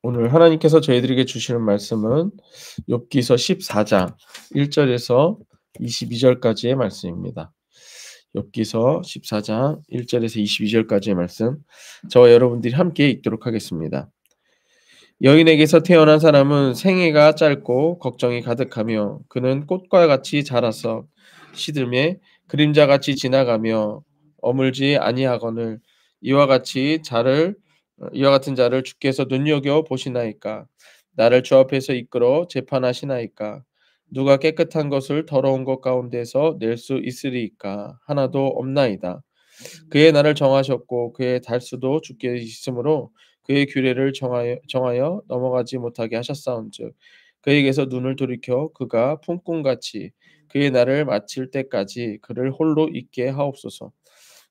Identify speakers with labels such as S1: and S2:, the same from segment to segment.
S1: 오늘 하나님께서 저희들에게 주시는 말씀은 욥기서 14장 1 절에서 22 절까지의 말씀입니다. 욥기서 14장 1 절에서 22 절까지의 말씀, 저와 여러분들이 함께 읽도록 하겠습니다. 여인에게서 태어난 사람은 생애가 짧고 걱정이 가득하며 그는 꽃과 같이 자라서 시들매 그림자같이 지나가며 어물지 아니하거늘 이와 같은 자를 주께서 눈여겨 보시나이까. 나를 주 앞에서 이끌어 재판하시나이까. 누가 깨끗한 것을 더러운 것 가운데서 낼 수 있으리이까. 하나도 없나이다. 그의 날을 정하셨고 그의 달수도 주께 있으므로 그의 규례를 정하여 넘어가지 못하게 하셨사온즉 그에게서 눈을 돌이켜 그가 품꿈같이 그의 날을 마칠 때까지 그를 홀로 있게 하옵소서.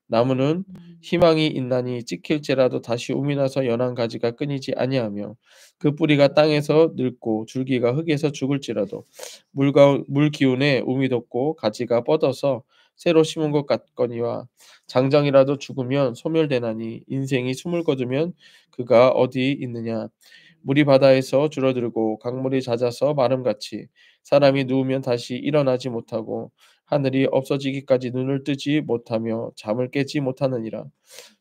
S1: 나무는 희망이 있나니 찍힐지라도 다시 움이 나서 연한 가지가 끊이지 아니하며 그 뿌리가 땅에서 늙고 줄기가 흙에서 죽을지라도 물 기운에 움이 돋고 가지가 뻗어서 새로 심은 것 같거니와 장정이라도 죽으면 소멸되나니 인생이 숨을 거두면 그가 어디 있느냐. 물이 바다에서 줄어들고 강물이 잦아서 마름같이 사람이 누우면 다시 일어나지 못하고 하늘이 없어지기까지 눈을 뜨지 못하며 잠을 깨지 못하느니라.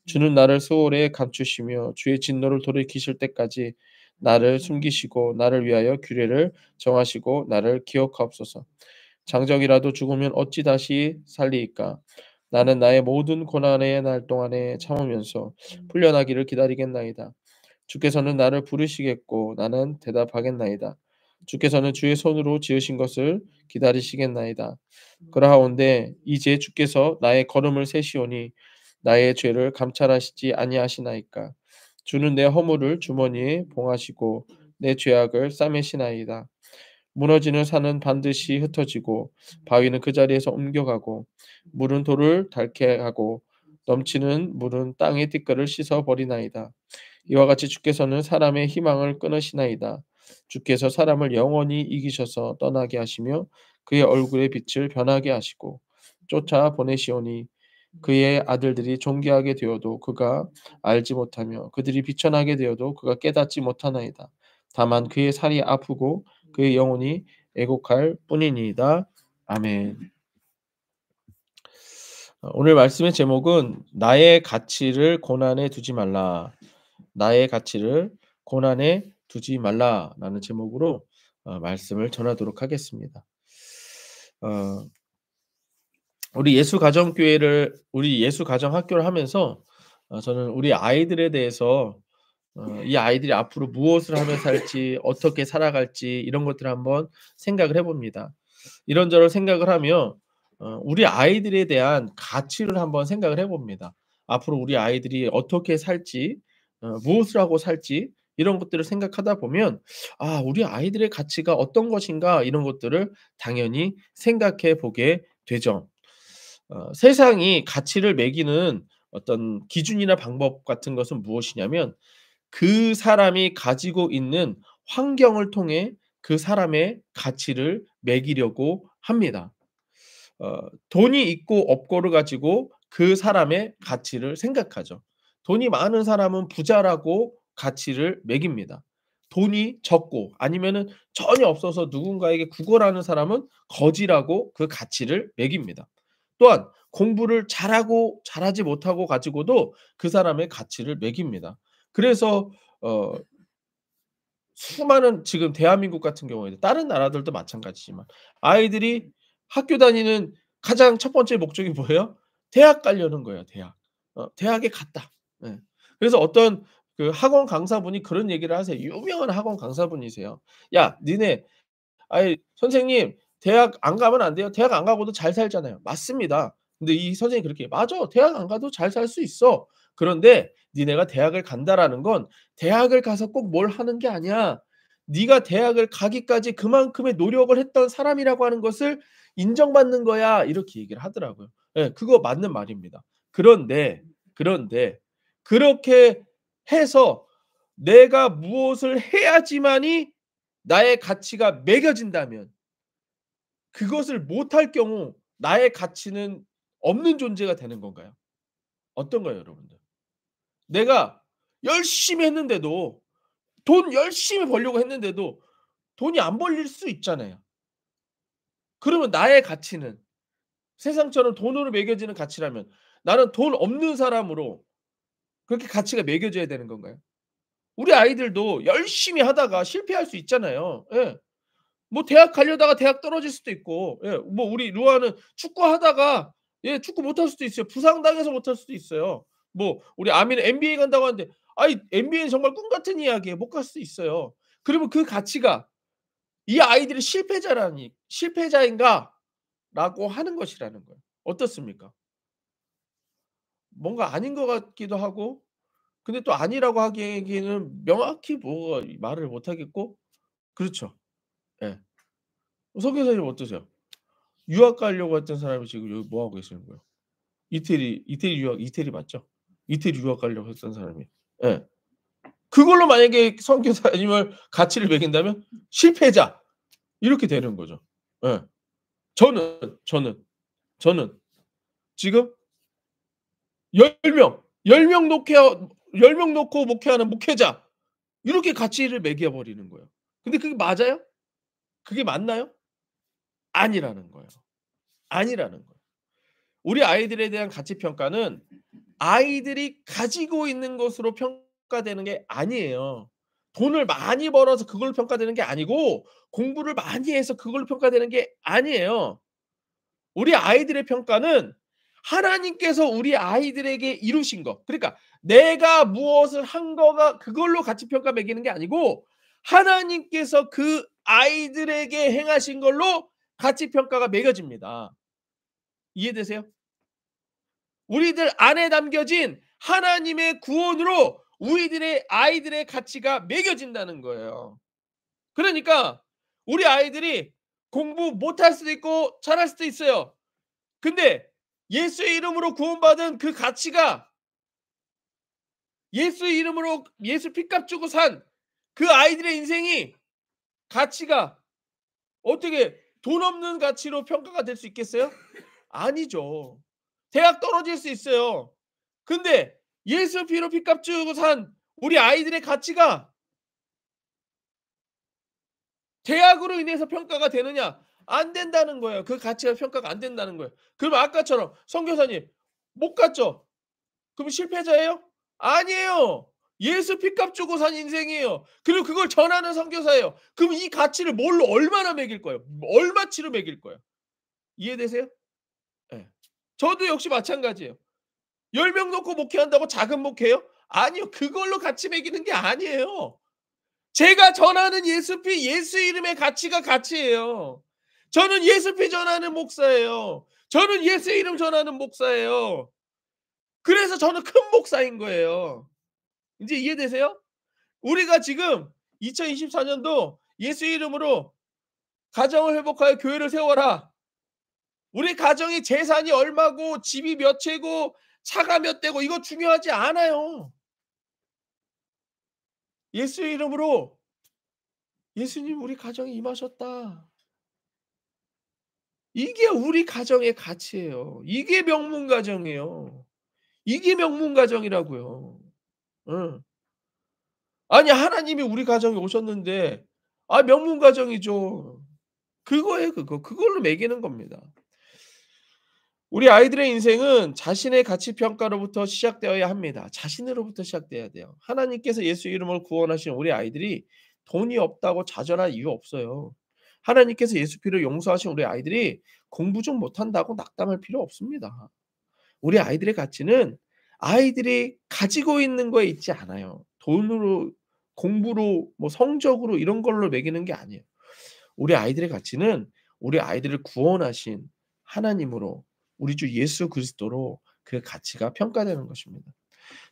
S1: 주는 나를 수월에 감추시며 주의 진노를 돌이키실 때까지 나를 숨기시고 나를 위하여 규례를 정하시고 나를 기억하옵소서. 장정이라도 죽으면 어찌 다시 살리이까. 나는 나의 모든 고난의 날 동안에 참으면서 풀려나기를 기다리겠나이다. 주께서는 나를 부르시겠고 나는 대답하겠나이다. 주께서는 주의 손으로 지으신 것을 기다리시겠나이다. 그러하온데 이제 주께서 나의 걸음을 세시오니 나의 죄를 감찰하시지 아니하시나이까. 주는 내 허물을 주머니에 봉하시고 내 죄악을 싸매시나이다. 무너지는 산은 반드시 흩어지고 바위는 그 자리에서 옮겨가고 물은 돌을 닳게 하고 넘치는 물은 땅의 띠끌을 씻어 버리나이다. 이와 같이 주께서는 사람의 희망을 끊으시나이다. 주께서 사람을 영원히 이기셔서 떠나게 하시며 그의 얼굴의 빛을 변하게 하시고 쫓아 보내시오니 그의 아들들이 존귀하게 되어도 그가 알지 못하며 그들이 비천하게 되어도 그가 깨닫지 못하나이다. 다만 그의 살이 아프고 그의 영혼이 애곡할 뿐이니이다. 아멘. 오늘 말씀의 제목은 나의 가치를 고난에 두지 말라. 나의 가치를 고난에 두지 말라라는 제목으로 말씀을 전하도록 하겠습니다. 어, 우리 예수 가정 학교를 하면서 저는 우리 아이들에 대해서 이 아이들이 앞으로 무엇을 하며 살지, 어떻게 살아갈지 이런 것들을 한번 생각을 해 봅니다. 이런저런 생각을 하며 우리 아이들에 대한 가치를 한번 생각을 해 봅니다. 앞으로 우리 아이들이 어떻게 살지, 무엇을 하고 살지 이런 것들을 생각하다 보면 '아 우리 아이들의 가치가 어떤 것인가.' 이런 것들을 당연히 생각해 보게 되죠. 세상이 가치를 매기는 어떤 기준이나 방법 같은 것은 무엇이냐면 그 사람이 가지고 있는 환경을 통해 그 사람의 가치를 매기려고 합니다. 돈이 있고 없고를 가지고 그 사람의 가치를 생각하죠. 돈이 많은 사람은 부자라고 가치를 매깁니다. 돈이 적고 아니면은 전혀 없어서 누군가에게 구걸하는 사람은 거지라고 그 가치를 매깁니다. 또한 공부를 잘하고 잘하지 못하고 가지고도 그 사람의 가치를 매깁니다. 그래서 어 수많은 지금 대한민국 같은 경우에는 다른 나라들도 마찬가지지만 아이들이 학교 다니는 가장 첫 번째 목적이 뭐예요? 대학 가려는 거예요, 대학. 대학에 갔다. 예. 그래서 어떤 그 학원 강사분이 그런 얘기를 하세요. 유명한 학원 강사분이세요. "야 니네 아이 선생님 대학 안 가면 안 돼요. 대학 안 가고도 잘 살잖아요." 맞습니다. 근데 이 선생님이 그렇게 "맞아. 대학 안 가도 잘 살 수 있어. 그런데 니네가 대학을 간다라는 건 대학을 가서 꼭 뭘 하는 게 아니야. 네가 대학을 가기까지 그만큼의 노력을 했던 사람이라고 하는 것을 인정받는 거야." 이렇게 얘기를 하더라고요. 예. 그거 맞는 말입니다. 그런데 그렇게 해서 내가 무엇을 해야지만이 나의 가치가 매겨진다면 그것을 못할 경우 나의 가치는 없는 존재가 되는 건가요? 어떤가요, 여러분들? 내가 열심히 했는데도 돈 열심히 벌려고 했는데도 돈이 안 벌릴 수 있잖아요. 그러면 나의 가치는 세상처럼 돈으로 매겨지는 가치라면 나는 돈 없는 사람으로 그렇게 가치가 매겨져야 되는 건가요? 우리 아이들도 열심히 하다가 실패할 수 있잖아요. 예. 뭐 대학 가려다가 대학 떨어질 수도 있고, 예, 뭐 우리 루아는 축구하다가 예 축구 못할 수도 있어요. 부상당해서 못할 수도 있어요. 뭐 우리 아미는 NBA 간다고 하는데 아이 NBA는 정말 꿈 같은 이야기예요. 못 갈 수도 있어요. 그러면 그 가치가 '이 아이들이 실패자인가?'라고 하는 것이라는 거예요. 어떻습니까? 뭔가 아닌 것 같기도 하고 근데 또 아니라고 하기에는 명확히 뭐가 말을 못 하겠고 그렇죠. 예. 석 교사님 어떠세요? 유학 가려고 했던 사람이 지금 여기 뭐 하고 계시는 거예요? 이태리 유학 이태리 맞죠? 이태리 유학 가려고 했던 사람이. 예. 그걸로 만약에 선교사님을 가치를 매긴다면 실패자 이렇게 되는 거죠. 예. 저는 지금 10명 놓게 10명 놓고 목회하는 목회자 이렇게 가치를 매겨 버리는 거예요. 근데 그게 맞아요? 그게 맞나요? 아니라는 거예요. 아니라는 거예요. 우리 아이들에 대한 가치 평가는 아이들이 가지고 있는 것으로 평가되는 게 아니에요. 돈을 많이 벌어서 그걸로 평가되는 게 아니고 공부를 많이 해서 그걸로 평가되는 게 아니에요. 우리 아이들의 평가는 하나님께서 우리 아이들에게 이루신 것. 그러니까 내가 무엇을 한 거가 그걸로 가치 평가 매기는 게 아니고 하나님께서 그 아이들에게 행하신 걸로 가치 평가가 매겨집니다. 이해되세요? 우리들 안에 담겨진 하나님의 구원으로 우리들의 아이들의 가치가 매겨진다는 거예요. 그러니까 우리 아이들이 공부 못할 수도 있고 잘할 수도 있어요. 근데 예수의 이름으로 구원받은 그 가치가 예수의 이름으로 예수 피값 주고 산 그 아이들의 인생이 가치가 어떻게 돈 없는 가치로 평가가 될 수 있겠어요? 아니죠. 대학 떨어질 수 있어요. 근데 예수 피로 피값 주고 산 우리 아이들의 가치가 대학으로 인해서 평가가 되느냐? 안 된다는 거예요. 그 가치가 평가가 안 된다는 거예요. 그럼 아까처럼 선교사님 못 갔죠? 그럼 실패자예요? 아니에요. 예수 피값 주고 산 인생이에요. 그리고 그걸 전하는 선교사예요. 그럼 이 가치를 뭘로 얼마나 매길 거예요? 얼마치로 매길 거예요? 이해되세요? 예. 저도 역시 마찬가지예요. 10명 놓고 목회한다고 작은 목회요? 아니요. 그걸로 가치 매기는 게 아니에요. 제가 전하는 예수피 예수 이름의 가치가 가치예요. 저는 예수피 전하는 목사예요. 저는 예수 이름 전하는 목사예요. 그래서 저는 큰 목사인 거예요. 인제 이해되세요? 우리가 지금 2024 년도 예수 이름으로 가정을 회복하여 교회를 세워라. 우리 가정이 재산이 얼마고 집이 몇 채고 차가 몇 대고 이거 중요하지 않아요. 예수 이름으로 '예수님 우리 가정에 임하셨다.' 이게 우리 가정의 가치예요. 이게 명문 가정이에요. 이게 명문 가정이라고요. 응. 아니 하나님이 우리 가정에 오셨는데 아 명문 가정이죠. 그거예요 그거. 그걸로 매기는 겁니다. 우리 아이들의 인생은 자신의 가치 평가로부터 시작되어야 합니다. 자신으로부터 시작돼야 돼요. 하나님께서 예수 이름으로 구원하신 우리 아이들이 돈이 없다고 좌절할 이유 없어요. 하나님께서 예수 피로 용서하신 우리 아이들이 공부 좀 못한다고 낙담할 필요 없습니다. 우리 아이들의 가치는 아이들이 가지고 있는 거에 있지 않아요. 돈으로 공부로 뭐 성적으로 이런 걸로 매기는 게 아니에요. 우리 아이들의 가치는 우리 아이들을 구원하신 하나님으로 우리 주 예수 그리스도로 그 가치가 평가되는 것입니다.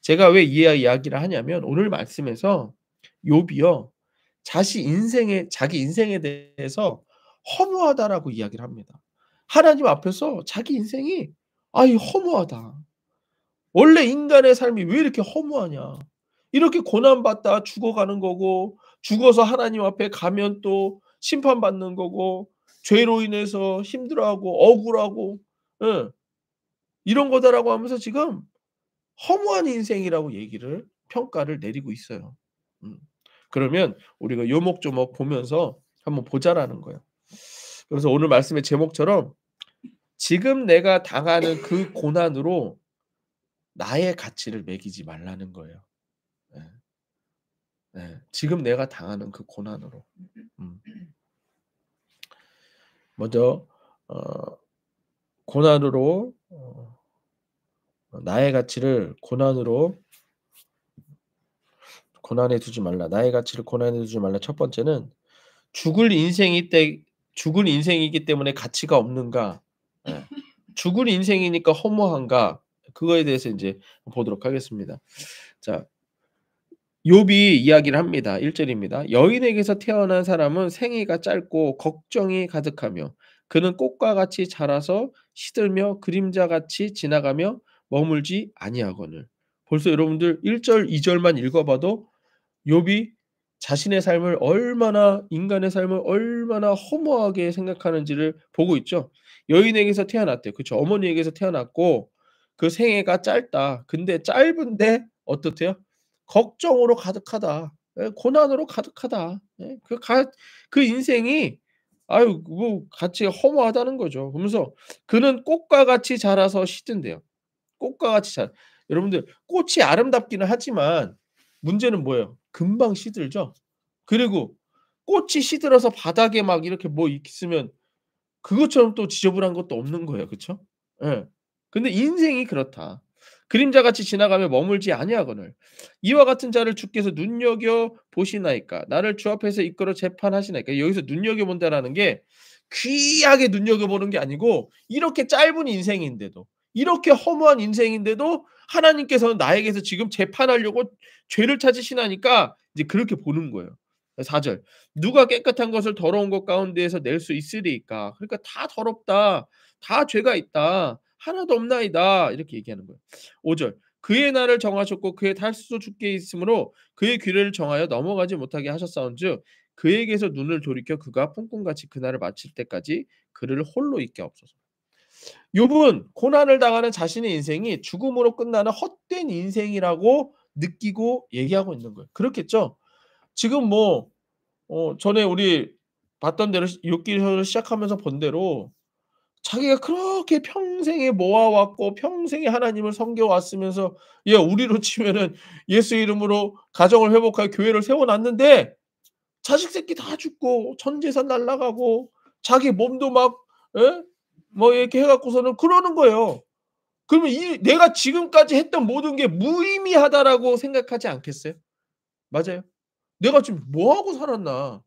S1: 제가 왜 이 이야기를 하냐면 오늘 말씀에서 욥이요. 자기 인생에 대해서 허무하다라고 이야기를 합니다. 하나님 앞에서 자기 인생이 '아 이 허무하다. 원래 인간의 삶이 왜 이렇게 허무하냐. 이렇게 고난받다 죽어가는 거고 죽어서 하나님 앞에 가면 또 심판받는 거고 죄로 인해서 힘들어하고 억울하고 예 이런 거다.'라고 하면서 지금 허무한 인생이라고 얘기를 평가를 내리고 있어요. 음. 그러면 우리가 요목조목 보면서 한번 보자라는 거예요. 그래서 오늘 말씀의 제목처럼 지금 내가 당하는 그 고난으로 나의 가치를 매기지 말라는 거예요. 예. 예. 지금 내가 당하는 그 고난으로. 음. 먼저 어 고난으로 나의 가치를 고난에 두지 말라. 나의 가치를 고난에 두지 말라. 첫 번째는 죽을 인생이 때 죽을 인생이기 때문에 가치가 없는가? 예. 죽을 인생이니까 허무한가? 그거에 대해서 인제 보도록 하겠습니다. 자, 욥이 이야기를 합니다. 1 절입니다. 여인에게서 태어난 사람은 생애가 짧고 걱정이 가득하며 그는 꽃과 같이 자라서 시들며 그림자같이 지나가며 머물지 아니하거늘. 벌써 여러분들 1 절, 2 절만 읽어 봐도 욥이 자신의 삶을 얼마나 인간의 삶을 얼마나 허무하게 생각하는지를 보고 있죠. 여인에게서 태어났대요. 그쵸. 어머니에게서 태어났고 그 생애가 짧다. 근데 짧은데 어떻대요? 걱정으로 가득하다. 예, 고난으로 가득하다. 예. 그 인생이 아유 뭐 같이 허무하다는 거죠. 그러면서 그는 꽃과 같이 자라서 시든대요. 꽃과 같이 자 여러분들 꽃이 아름답기는 하지만 문제는 뭐예요? 금방 시들죠. 그리고 꽃이 시들어서 바닥에 막 이렇게 뭐 있으면 그것처럼 또 지저분한 것도 없는 거예요. 그쵸? 예. 근데 인생이 그렇다. 그림자같이 지나가며 머물지 아니하거늘 이와 같은 자를 주께서 눈여겨 보시나이까 나를 주 앞에서 이끌어 재판하시나이까. 여기서 눈여겨 본다라는 게 귀하게 눈여겨 보는 게 아니고 이렇게 짧은 인생인데도 이렇게 허무한 인생인데도 하나님께서는 나에게서 지금 재판하려고 죄를 찾으시나니까 이제 그렇게 보는 거예요. 4 절. 누가 깨끗한 것을 더러운 것 가운데에서 낼 수 있으리이까. 그러니까 다 더럽다. 다 죄가 있다. 하나도 없나이다. 이렇게 얘기하는 거예요. 5 절. 그의 날을 정하셨고 그의 달수도 주께 있으므로 그의 규례를 정하여 넘어가지 못하게 하셨사온즉 그에게서 눈을 돌이켜 그가 품꾼같이 그날을 마칠 때까지 그를 홀로 있게 하옵소서. 욥은 고난을 당하는 자신의 인생이 죽음으로 끝나는 헛된 인생이라고 느끼고 얘기하고 있는 거예요. 그렇겠죠? 지금 뭐 전에 우리 봤던 대로 욥기서를 시작하면서 본 대로 자기가 그렇게 평생에 모아 왔고 평생에 하나님을 섬겨 왔으면서 예 우리로 치면은 예수 이름으로 가정을 회복하여 교회를 세워 놨는데 자식 새끼 다 죽고 전 재산 날라가고 자기 몸도 막 예? 뭐 이렇게 해 갖고서는 그러는 거예요. 그러면 이 '내가 지금까지 했던 모든 게 무의미하다.'라고 생각하지 않겠어요? 맞아요. '내가 지금 뭐 하고 살았나.'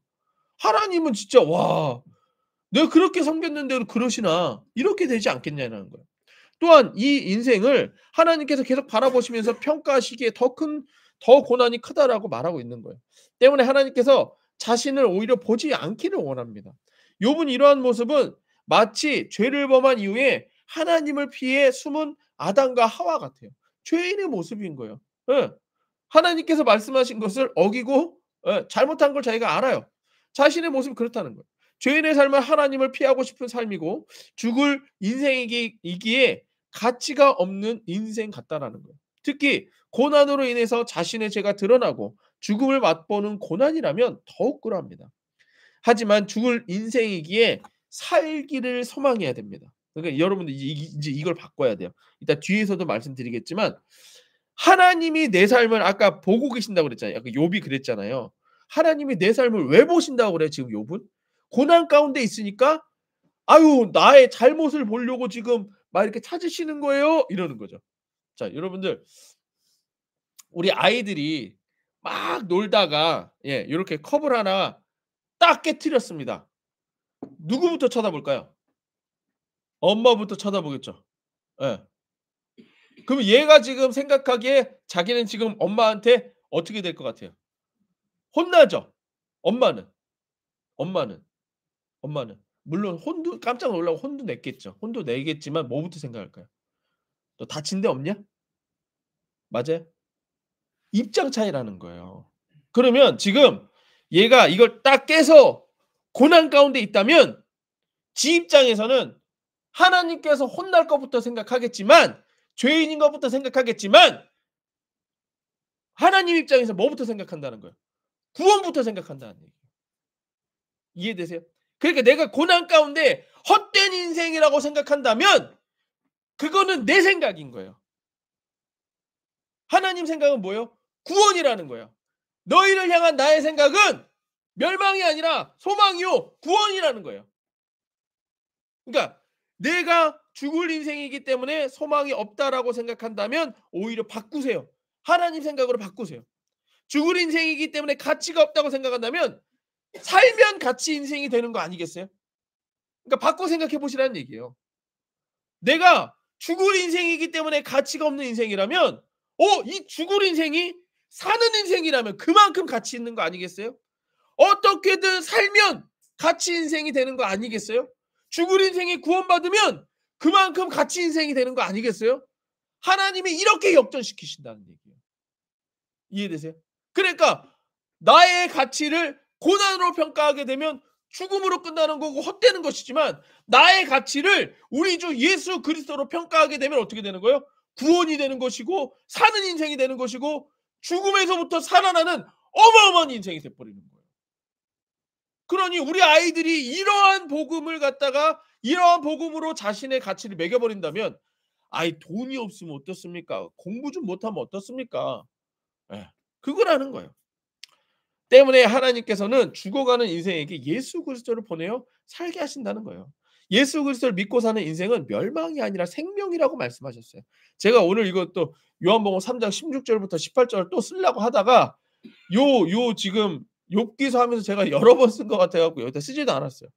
S1: 하나님은 진짜 '와 내가 그렇게 섬겼는데도 그러시나.' 이렇게 되지 않겠냐는 거예요. 또한 이 인생을 하나님께서 계속 바라보시면서 평가하시기에 더 고난이 크다라고 말하고 있는 거예요. 때문에 하나님께서 자신을 오히려 보지 않기를 원합니다. 욥은 이러한 모습은 마치 죄를 범한 이후에 하나님을 피해 숨은 아담과 하와 같아요. 죄인의 모습인 거예요. 예. 하나님께서 말씀하신 것을 어기고 예 잘못한 걸 자기가 알아요. 자신의 모습이 그렇다는 거예요. 죄인의 삶은 하나님을 피하고 싶은 삶이고 죽을 인생이기에 가치가 없는 인생 같다라는 거예요. 특히 고난으로 인해서 자신의 죄가 드러나고 죽음을 맛보는 고난이라면 더욱 그러합니다. 하지만 죽을 인생이기에 살기를 소망해야 됩니다. 그러니까 여러분들 이제 이걸 바꿔야 돼요. 이따 뒤에서도 말씀드리겠지만 하나님이 내 삶을 아까 보고 계신다고 그랬잖아요. 아까 욥이 그랬잖아요. 하나님이 내 삶을 왜 보신다고 그래요 지금 욥은? 고난 가운데 있으니까 "아유 나의 잘못을 보려고 지금 막 이렇게 찾으시는 거예요." 이러는 거죠. 자 여러분들 우리 아이들이 막 놀다가 예 요렇게 컵을 하나 딱 깨트렸습니다. 누구부터 쳐다볼까요? 엄마부터 쳐다보겠죠. 예. 그럼 얘가 지금 생각하기에 자기는 지금 엄마한테 어떻게 될 것 같아요? 혼나죠. 엄마는. 엄마는. 엄마는. 물론 혼도 깜짝 놀라고 혼도 냈겠죠. 혼도 내겠지만 뭐부터 생각할까요? "너 다친 데 없냐?" 맞아요? 입장 차이라는 거예요. 그러면 지금 얘가 이걸 딱 깨서 고난 가운데 있다면 지 입장에서는 하나님께서 혼날 것부터 생각하겠지만 죄인인 것부터 생각하겠지만 하나님 입장에서 뭐부터 생각한다는 거예요? 구원부터 생각한다는 얘기예요. 이해되세요? 그러니까 내가 고난 가운데 헛된 인생이라고 생각한다면 그거는 내 생각인 거예요. 하나님 생각은 뭐예요? 구원이라는 거예요. 너희를 향한 나의 생각은 멸망이 아니라 소망이요 구원이라는 거예요. 그러니까 내가 죽을 인생이기 때문에 소망이 없다라고 생각한다면 오히려 바꾸세요. 하나님 생각으로 바꾸세요. 죽을 인생이기 때문에 가치가 없다고 생각한다면 살면 가치 인생이 되는 거 아니겠어요? 그러니까 바꿔 생각해 보시라는 얘기예요. 내가 죽을 인생이기 때문에 가치가 없는 인생이라면 이 죽을 인생이 사는 인생이라면 그만큼 가치 있는 거 아니겠어요? 어떻게든 살면 가치 인생이 되는 거 아니겠어요? 죽을 인생이 구원받으면 그만큼 가치 인생이 되는 거 아니겠어요? 하나님이 이렇게 역전시키신다는 얘기예요. 이해되세요? 그러니까 나의 가치를 고난으로 평가하게 되면 죽음으로 끝나는 거고 헛되는 것이지만 나의 가치를 우리 주 예수 그리스도로 평가하게 되면 어떻게 되는 거예요? 구원이 되는 것이고 사는 인생이 되는 것이고 죽음에서부터 살아나는 어마어마한 인생이 돼버리는 거예요. 그러니 우리 아이들이 이러한 복음을 갖다가 이러한 복음으로 자신의 가치를 매겨버린다면 아이 돈이 없으면 어떻습니까? 공부 좀 못하면 어떻습니까? 예. 그거라는 거예요. 때문에 하나님께서는 죽어가는 인생에게 예수 그리스도를 보내어 살게 하신다는 거예요. 예수 그리스도를 믿고 사는 인생은 멸망이 아니라 생명이라고 말씀하셨어요. 제가 오늘 이것도 요한복음 3장 16절부터 18절을 또 쓰려고 하다가 지금 욥기서 하면서 제가 여러 번 쓴 것 같아 갖고 여기다 쓰지도 않았어요.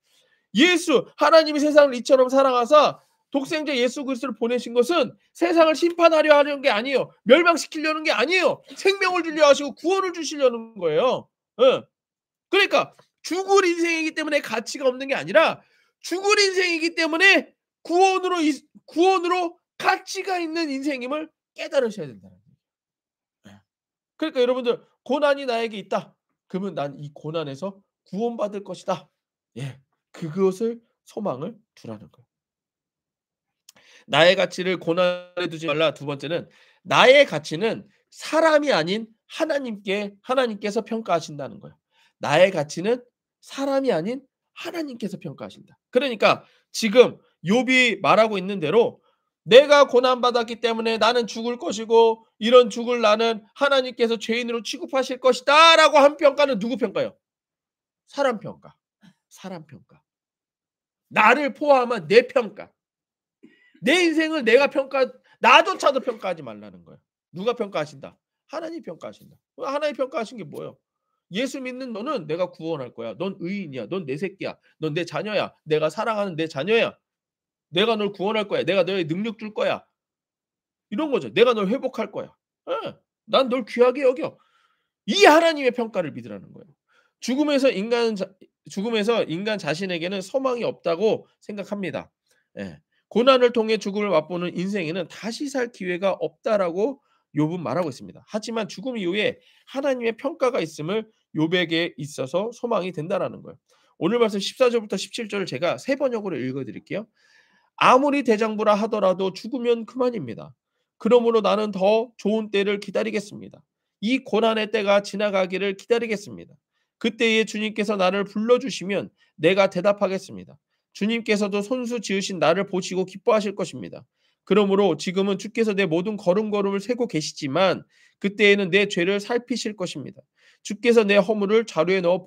S1: 하나님이 세상을 이처럼 사랑하사 독생자 예수 그리스도를 보내신 것은 세상을 심판하려 하려는 게 아니에요. 멸망시키려는 게 아니에요. 생명을 주려 하시고 구원을 주시려는 거예요. 예. 그러니까 죽을 인생이기 때문에 가치가 없는 게 아니라 죽을 인생이기 때문에 구원으로 가치가 있는 인생임을 깨달으셔야 된다는 거예요. 예. 그러니까 여러분들 고난이 나에게 있다. 그러면 난 이 고난에서 구원받을 것이다. 예. 그것을 소망을 두라는 거예요. 나의 가치를 고난에 두지 말라. 두 번째는 나의 가치는 사람이 아닌 하나님께서 평가하신다는 거예요. 나의 가치는 사람이 아닌 하나님께서 평가하신다. 그러니까 지금 욥이 말하고 있는 대로 내가 고난 받았기 때문에 나는 죽을 것이고 이런 죽을 나는 하나님께서 죄인으로 취급하실 것이다라고 한 평가는 누구 평가요? 사람 평가. 사람 평가. 나를 포함한 내 평가. 내 인생을 나조차도 평가하지 말라는 거예요. 누가 평가하신다? 하나님 평가하신다. 하나님 평가하신 게 뭐예요? 예수 믿는 너는 내가 구원할 거야. 넌 의인이야. 넌 내 새끼야. 넌 내 자녀야. 내가 사랑하는 내 자녀야. 내가 널 구원할 거야. 내가 너에 능력 줄 거야. 이런 거죠. 내가 널 회복할 거야. 예. 난 널 귀하게 여겨. 이 하나님의 평가를 믿으라는 거예요. 죽음에서 인간 자신에게는 소망이 없다고 생각합니다. 예. 고난을 통해 죽음을 맛보는 인생에는 다시 살 기회가 없다라고 욥은 말하고 있습니다. 하지만 죽음 이후에 하나님의 평가가 있음을 욥에게 있어서 소망이 된다라는 거예요. 오늘 말씀 14절부터 17절을 제가 세 번역으로 읽어 드릴게요. 아무리 대장부라 하더라도 죽으면 그만입니다. 그러므로 나는 더 좋은 때를 기다리겠습니다. 이 고난의 때가 지나가기를 기다리겠습니다. 그때에 주님께서 나를 불러주시면 내가 대답하겠습니다. 주님께서도 손수 지으신 나를 보시고 기뻐하실 것입니다. 그러므로 지금은 주께서 내 모든 걸음걸음을 세고 계시지만 그때에는 내 죄를 살피실 것입니다. 주께서 내 허물을 자루에 넣어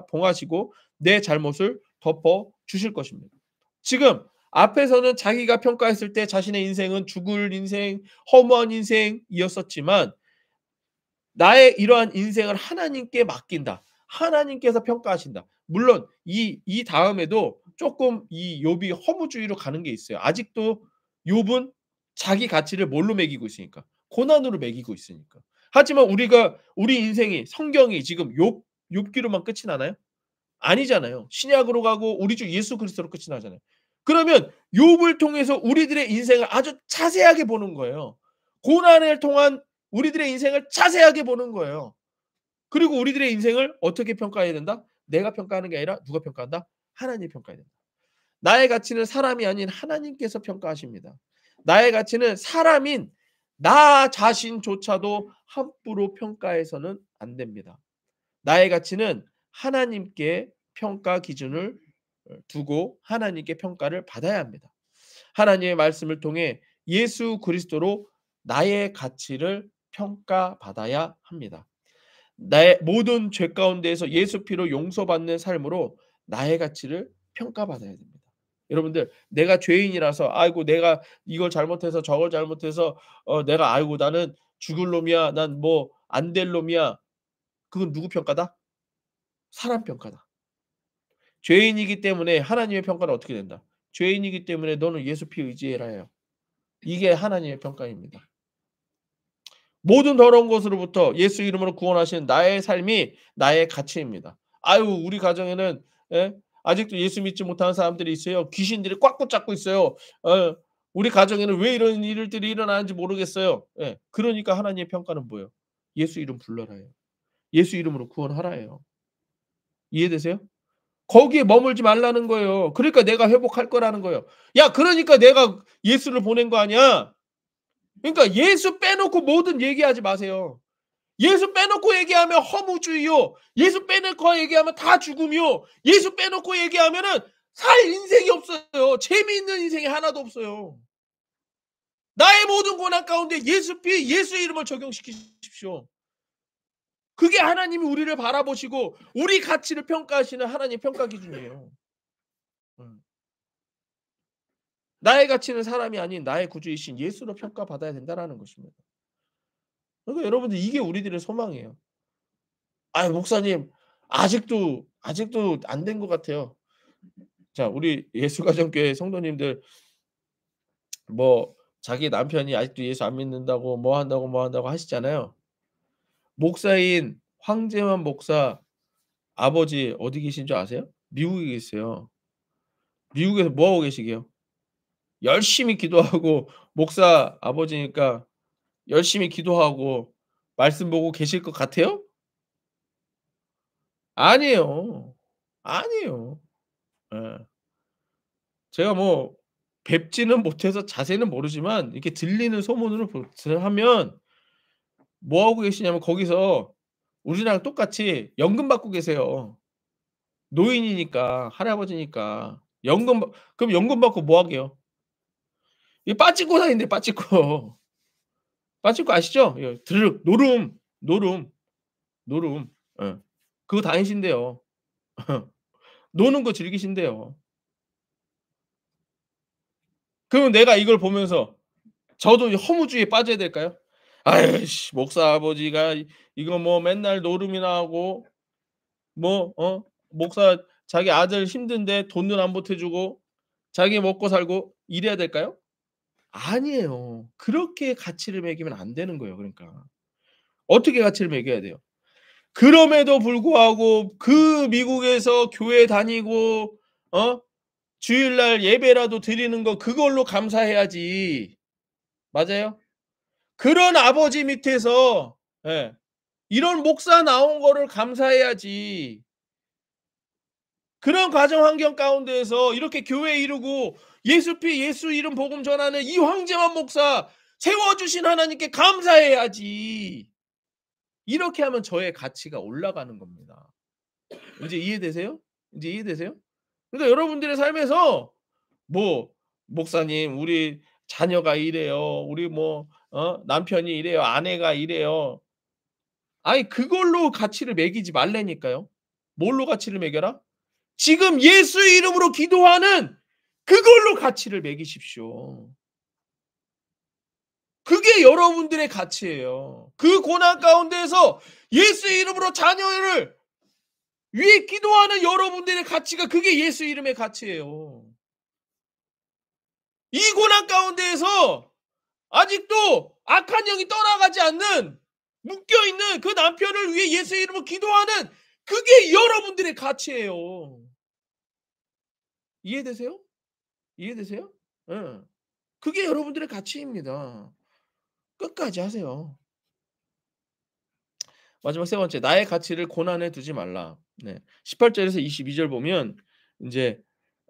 S1: 봉하시고 내 잘못을 덮어 주실 것입니다. 지금 앞에서는 자기가 평가했을 때 자신의 인생은 죽을 인생, 허무한 인생이었었지만 나의 이러한 인생을 하나님께 맡긴다. 하나님께서 평가하신다. 물론 이 다음에도 조금 이 욥이 허무주의로 가는 게 있어요. 아직도 욥은 자기 가치를 뭘로 매기고 있으니까. 고난으로 매기고 있으니까. 하지만 우리 인생이 성경이 지금 욥기로만 끝이 나나요? 아니잖아요. 신약으로 가고 우리 주 예수 그리스도로 끝이 나잖아요. 그러면 욥을 통해서 우리들의 인생을 아주 자세하게 보는 거예요. 고난을 통한 우리들의 인생을 자세하게 보는 거예요. 그리고 우리들의 인생을 어떻게 평가해야 된다? 내가 평가하는 게 아니라 누가 평가한다? 하나님이 평가해야 된다. 나의 가치는 사람이 아닌 하나님께서 평가하십니다. 나의 가치는 사람인 나 자신조차도 함부로 평가해서는 안 됩니다. 나의 가치는 하나님께 평가 기준을 두고 하나님께 평가를 받아야 합니다. 하나님의 말씀을 통해 예수 그리스도로 나의 가치를 평가받아야 합니다. 나의 모든 죄 가운데에서 예수 피로 용서받는 삶으로 나의 가치를 평가받아야 됩니다. 여러분들 내가 죄인이라서 아이고 내가 이걸 잘못해서 저걸 잘못해서 내가 아이고 나는 죽을 놈이야. 난 뭐 안 될 놈이야. 그건 누구 평가다? 사람 평가다. 죄인이기 때문에 하나님의 평가는 어떻게 된다? 죄인이기 때문에 너는 예수 피 의지해라 해요. 이게 하나님의 평가입니다. 모든 더러운 것으로부터 예수 이름으로 구원하신 나의 삶이 나의 가치입니다. 아유 우리 가정에는 예? 아직도 예수 믿지 못하는 사람들이 있어요. 귀신들이 꽉 붙잡고 있어요. 우리 가정에는 왜 이런 일들이 일어나는지 모르겠어요. 예. 그러니까 하나님의 평가는 뭐예요? 예수 이름 불러라예요. 예수 이름으로 구원하라예요. 이해되세요? 거기에 머물지 말라는 거예요. 그러니까 내가 회복할 거라는 거예요. 야 그러니까 내가 예수를 보낸 거 아니야. 그러니까 예수 빼놓고 뭐든 얘기하지 마세요. 예수 빼놓고 얘기하면 허무주의요. 예수 빼놓고 얘기하면 다 죽음이요. 예수 빼놓고 얘기하면은 살 인생이 없어요. 재미있는 인생이 하나도 없어요. 나의 모든 고난 가운데 예수 피, 예수 이름을 적용시키십시오. 그게 하나님이 우리를 바라보시고 우리 가치를 평가하시는 하나님의 평가 기준이에요. 나의 가치는 사람이 아닌 나의 구주이신 예수로 평가받아야 된다라는 것입니다. 그러니까 여러분들 이게 우리들의 소망이에요. 아 목사님 아직도 안 된 것 같아요. 자 우리 예수가정교회 성도님들 뭐 자기 남편이 아직도 예수 안 믿는다고 뭐 한다고 하시잖아요. 목사인 황재만 목사 아버지 어디 계신 줄 아세요? 미국에 계세요. 미국에서 뭐 하고 계시게요? 열심히 기도하고 목사 아버지니까 열심히 기도하고 말씀 보고 계실 것 같아요? 아니에요. 아니에요. 예. 제가 뭐 뵙지는 못해서 자세히는 모르지만 이렇게 들리는 소문으로 하면 뭐 하고 계시냐면 거기서 우리랑 똑같이 연금 받고 계세요. 노인이니까 할아버지니까. 그럼 연금 받고 뭐 하게요? 이 빠짓코 다닌대 빠짓코. 빠짓코 아시죠? 예. 드르륵 노름, 노름, 노름. 예. 그거 다니신대요. 노는 거 즐기신대요. 그러면 내가 이걸 보면서 저도 이 허무주의에 빠져야 될까요? 아이씨 목사 아버지가 이거 뭐 맨날 노름이나 하고 뭐 목사 자기 아들 힘든데 돈은 안 보태 주고 자기 먹고 살고 이래야 될까요? 아니에요. 그렇게 가치를 매기면 안 되는 거예요 그러니까. 어떻게 가치를 매겨야 돼요? 그럼에도 불구하고 그 미국에서 교회 다니고 주일날 예배라도 드리는 거 그걸로 감사해야지. 맞아요? 그런 아버지 밑에서 예. 이런 목사 나온 거를 감사해야지. 그런 가정 환경 가운데에서 이렇게 교회 이루고 예수 피 예수 이름 복음 전하는 이 황재환 목사 세워 주신 하나님께 감사해야지. 이렇게 하면 저의 가치가 올라가는 겁니다. 인제 이해되세요? 인제 이해되세요? 그러니까 여러분들의 삶에서 뭐 "목사님 우리 자녀가 이래요. 우리 뭐 남편이 이래요. 아내가 이래요." 아니 그걸로 가치를 매기지 말라니까요. 뭘로 가치를 매겨라? 지금 예수 이름으로 기도하는 그걸로 가치를 매기십시오. 그게 여러분들의 가치예요. 그 고난 가운데에서 예수 이름으로 자녀를 위해 기도하는 여러분들의 가치가 그게 예수 이름의 가치예요. 이 고난 가운데에서 아직도 악한 영이 떠나가지 않는 묶여 있는 그 남편을 위해 예수 이름으로 기도하는 그게 여러분들의 가치예요. 이해되세요? 이해되세요? 예. 그게 여러분들의 가치입니다. 끝까지 하세요. 마지막 세 번째 나의 가치를 고난에 두지 말라. 네. 18 절에서 22절 보면 인제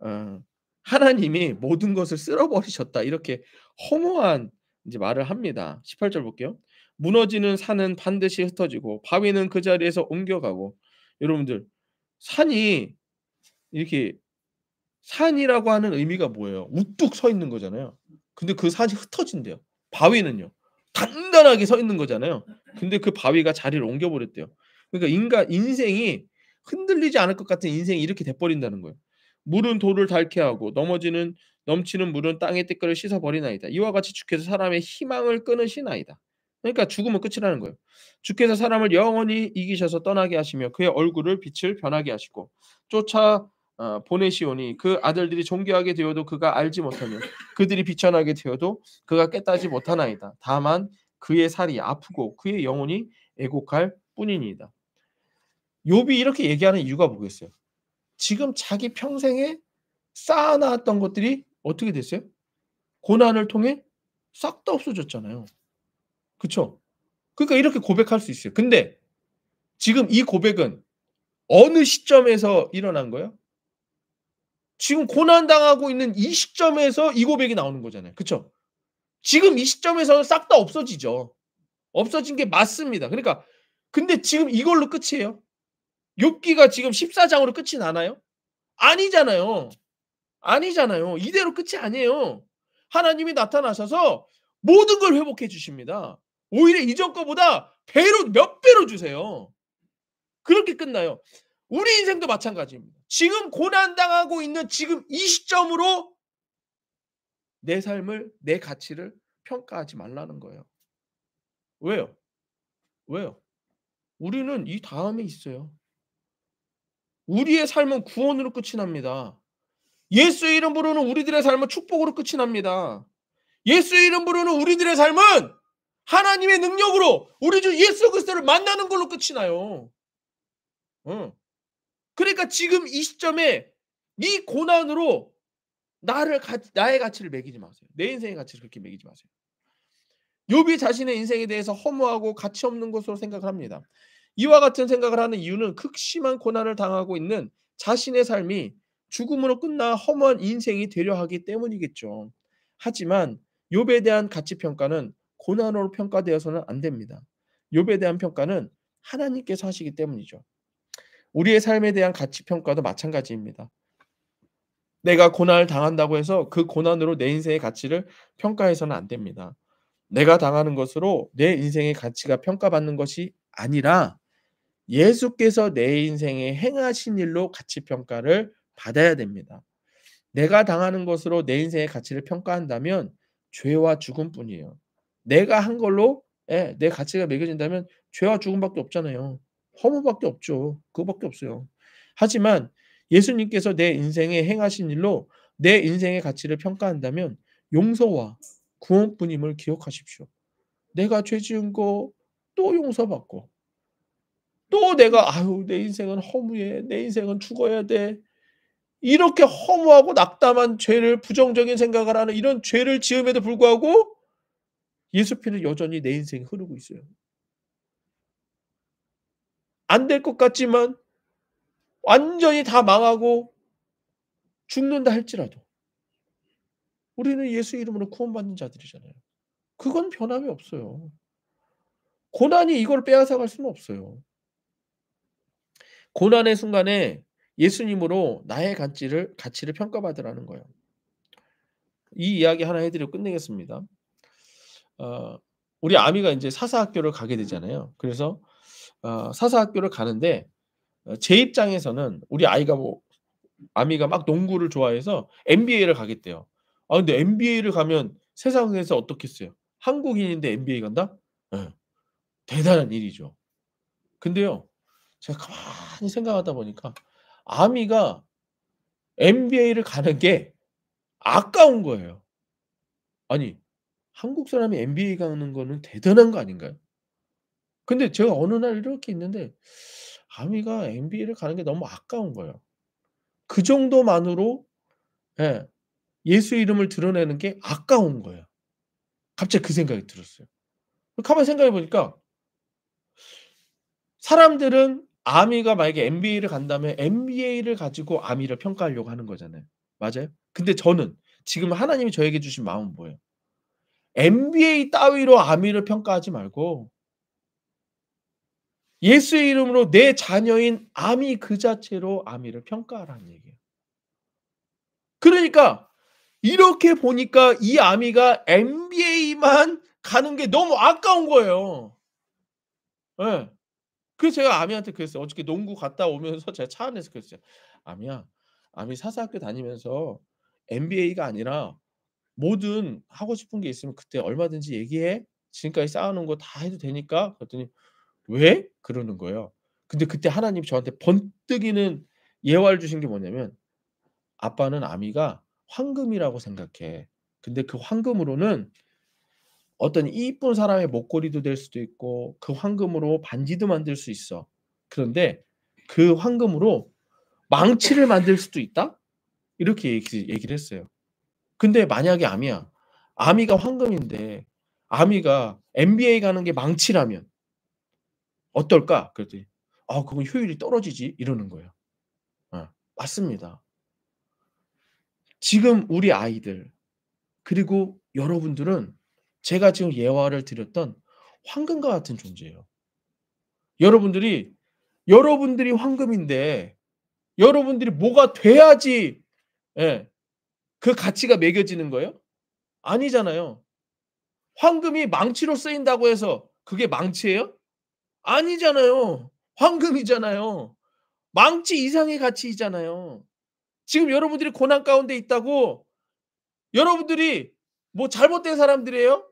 S1: 어 하나님이 모든 것을 쓸어 버리셨다. 이렇게 허무한 인제 말을 합니다. 18절 볼게요. 무너지는 산은 반드시 흩어지고 바위는 그 자리에서 옮겨가고 여러분들 산이 이렇게 산이라고 하는 의미가 뭐예요? 우뚝 서 있는 거잖아요. 근데 그 산이 흩어진대요. 바위는요. 단단하게 서 있는 거잖아요. 근데 그 바위가 자리를 옮겨 버렸대요. 그러니까 인생이 흔들리지 않을 것 같은 인생이 이렇게 돼 버린다는 거예요. 물은 돌을 닳게 하고 넘치는 물은 땅의 티끌을 씻어 버리나이다. 이와 같이 주께서 사람의 희망을 끊으시나이다. 그러니까 죽으면 끝이라는 거예요. 주께서 사람을 영원히 이기셔서 떠나게 하시며 그의 얼굴을 빛을 변하게 하시고 쫓아 보내시오니 그 아들들이 존귀하게 되어도 그가 알지 못하며 그들이 비천하게 되어도 그가 깨닫지 못하나이다. 다만 그의 살이 아프고 그의 영혼이 애곡할 뿐이니이다. 욥이 이렇게 얘기하는 이유가 뭐겠어요? 지금 자기 평생에 쌓아놨던 것들이 어떻게 됐어요? 고난을 통해 싹 다 없어졌잖아요. 그쵸? 그러니까 이렇게 고백할 수 있어요. 근데 지금 이 고백은 어느 시점에서 일어난 거예요? 지금 고난당하고 있는 이 시점에서 이 고백이 나오는 거잖아요. 그쵸? 지금 이 시점에서는 싹 다 없어지죠. 없어진 게 맞습니다. 그러니까 근데 지금 이걸로 끝이에요? 욥기가 지금 14장으로 끝이 나나요? 아니잖아요. 아니잖아요. 이대로 끝이 아니에요. 하나님이 나타나셔서 모든 걸 회복해 주십니다. 오히려 이전 거보다 배로 몇 배로 주세요. 그렇게 끝나요. 우리 인생도 마찬가지입니다. 지금 고난당하고 있는 지금 이 시점으로 내 삶을 내 가치를 평가하지 말라는 거예요. 왜요? 왜요? 우리는 이 다음에 있어요. 우리의 삶은 구원으로 끝이 납니다. 예수의 이름 부르는 우리들의 삶은 축복으로 끝이 납니다. 예수의 이름 부르는 우리들의 삶은 하나님의 능력으로 우리 주 예수 그리스도를 만나는 걸로 끝이 나요. 어. 그러니까 지금 이 시점에 이 고난으로 나의 가치를 매기지 마세요. 내 인생의 가치를 그렇게 매기지 마세요. 욥이 자신의 인생에 대해서 허무하고 가치 없는 것으로 생각을 합니다. 이와 같은 생각을 하는 이유는 극심한 고난을 당하고 있는 자신의 삶이 죽음으로 끝나 허무한 인생이 되려 하기 때문이겠죠. 하지만 욥에 대한 가치 평가는 고난으로 평가되어서는 안 됩니다. 욥에 대한 평가는 하나님께서 하시기 때문이죠. 우리의 삶에 대한 가치 평가도 마찬가지입니다. 내가 고난을 당한다고 해서 그 고난으로 내 인생의 가치를 평가해서는 안 됩니다. 내가 당하는 것으로 내 인생의 가치가 평가받는 것이 아니라 예수께서 내 인생에 행하신 일로 가치 평가를 받아야 됩니다. 내가 당하는 것으로 내 인생의 가치를 평가한다면 죄와 죽음뿐이에요. 내가 한 걸로 내 가치가 매겨진다면 죄와 죽음밖에 없잖아요. 허무밖에 없죠. 그거밖에 없어요. 하지만 예수님께서 내 인생에 행하신 일로 내 인생의 가치를 평가한다면 용서와 구원뿐임을 기억하십시오. 내가 죄 지은 거 또 용서받고 또 내가 '아유 내 인생은 허무해. 내 인생은 죽어야 돼.' 이렇게 허무하고 낙담한 죄를 부정적인 생각을 하는 이런 죄를 지음에도 불구하고 예수 피는 여전히 내 인생에 흐르고 있어요. 안 될 것 같지만 완전히 다 망하고 죽는다 할지라도 우리는 예수 이름으로 구원받는 자들이잖아요. 그건 변함이 없어요. 고난이 이걸 빼앗아 갈 수는 없어요. 고난의 순간에 예수님으로 나의 가치를 평가받으라는 거예요. 이 이야기 하나 해 드리고 끝내겠습니다. 어 우리 아미가 인제 사사학교를 가게 되잖아요. 그래서 사사학교를 가는데 제 입장에서는 우리 아이가 아미가 막 농구를 좋아해서 NBA를 가겠대요. 아 근데 NBA를 가면 세상에서 어떻겠어요? 한국인인데 NBA 간다? 예. 대단한 일이죠. 근데요. 제가 가만히 생각하다 보니까 아미가 NBA를 가는 게 아까운 거예요. 아니 한국 사람이 NBA 가는 거는 대단한 거 아닌가요? 근데 제가 어느 날 이렇게 있는데 아미가 NBA를 가는 게 너무 아까운 거예요. 그 정도만으로 예 예수 이름을 드러내는 게 아까운 거예요. 갑자기 그 생각이 들었어요. 가만히 생각해 보니까 사람들은 아미가 만약에 NBA를 간다면 NBA를 가지고 아미를 평가하려고 하는 거잖아요. 맞아요? 근데 저는 지금 하나님이 저에게 주신 마음은 뭐예요? NBA 따위로 아미를 평가하지 말고 예수의 이름으로 내 자녀인 아미 그 자체로 아미를 평가하라는 얘기예요. 그러니까 이렇게 보니까 이 아미가 NBA만 가는 게 너무 아까운 거예요. 예. 그래서 제가 아미한테 그랬어요. 어저께 농구 갔다 오면서 제가 차 안에서 그랬어요. "아미야, 아미 사서학교 다니면서 NBA가 아니라 뭐든 하고 싶은 게 있으면 그때 얼마든지 얘기해. 지금까지 쌓아 놓은 거 다 해도 되니까." 그랬더니 "왜?" 그러는 거예요. 근데 그때 하나님이 저한테 번뜩이는 예화를 주신 게 뭐냐면 "아빠는 아미가 황금이라고 생각해. 근데 그 황금으로는 어떤 이쁜 사람의 목걸이도 될 수도 있고 그 황금으로 반지도 만들 수 있어. 그런데 그 황금으로 망치를 만들 수도 있다?" 이렇게 얘기를 했어요. 근데 만약에 아미가 황금인데 아미가 NBA 가는 게 망치라면 어떨까? 그랬더니 "아 그건 효율이 떨어지지." 이러는 거예요. 어. 맞습니다. 지금 우리 아이들 그리고 여러분들은 제가 지금 예화를 드렸던 황금과 같은 존재예요. 여러분들이 황금인데 여러분들이 뭐가 돼야지 예 그 가치가 매겨지는 거예요? 아니잖아요. 황금이 망치로 쓰인다고 해서 그게 망치예요? 아니잖아요. 황금이잖아요. 망치 이상의 가치이잖아요. 지금 여러분들이 고난 가운데 있다고 여러분들이 뭐 잘못된 사람들이에요?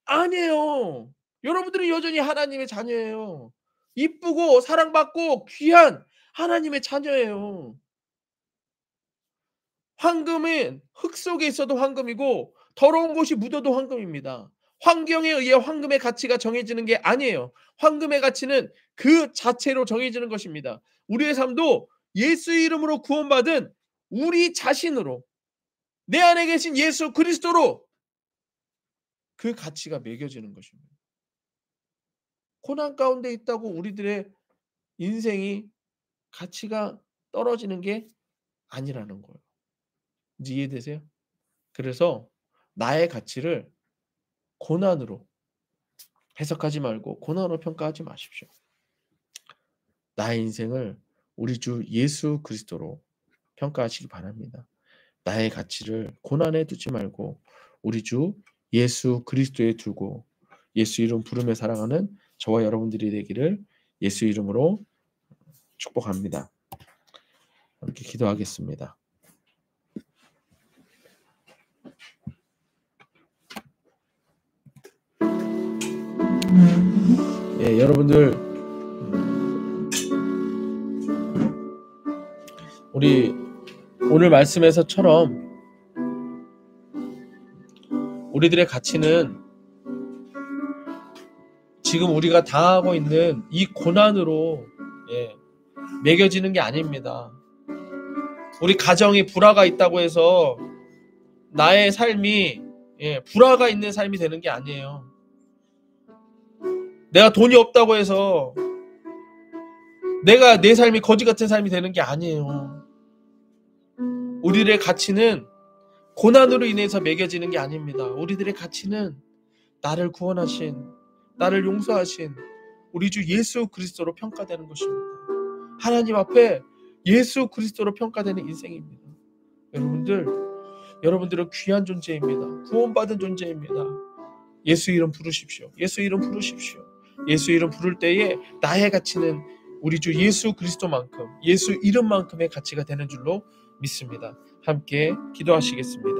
S1: 아니에요. 여러분들은 여전히 하나님의 자녀예요. 이쁘고 사랑받고 귀한 하나님의 자녀예요. 황금은 흙 속에 있어도 황금이고 더러운 곳이 묻어도 황금입니다. 환경에 의해 황금의 가치가 정해지는 게 아니에요. 황금의 가치는 그 자체로 정해지는 것입니다. 우리의 삶도 예수의 이름으로 구원받은 우리 자신으로 내 안에 계신 예수 그리스도로 그 가치가 매겨지는 것입니다. 고난 가운데 있다고 우리들의 인생이 가치가 떨어지는 게 아니라는 거예요. 이제 이해되세요? 그래서 나의 가치를 고난으로 해석하지 말고 고난으로 평가하지 마십시오. 나의 인생을 우리 주 예수 그리스도로 평가하시기 바랍니다. 나의 가치를 고난에 두지 말고 우리 주 예수 그리스도에 두고 예수 이름 부르며 살아가는 저와 여러분들이 되기를 예수 이름으로 축복합니다. 함께 기도하겠습니다. 예, 여러분들 우리 오늘 말씀에서처럼 우리들의 가치는 지금 우리가 당하고 있는 이 고난으로 매겨지는 게 아닙니다. 우리 가정에 불화가 있다고 해서 나의 삶이 불화가 있는 삶이 되는 게 아니에요. 내가 돈이 없다고 해서 내 삶이 거지 같은 삶이 되는 게 아니에요. 우리들의 가치는 고난으로 인해서 매겨지는 게 아닙니다. 우리들의 가치는 나를 구원하신, 나를 용서하신 우리 주 예수 그리스도로 평가되는 것입니다. 하나님 앞에 예수 그리스도로 평가되는 인생입니다. 여러분들은 귀한 존재입니다. 구원받은 존재입니다. 예수 이름 부르십시오. 예수 이름 부르십시오. 예수 이름 부를 때에 나의 가치는 우리 주 예수 그리스도만큼, 예수 이름만큼의 가치가 되는 줄로 믿습니다. 함께 기도하시겠습니다.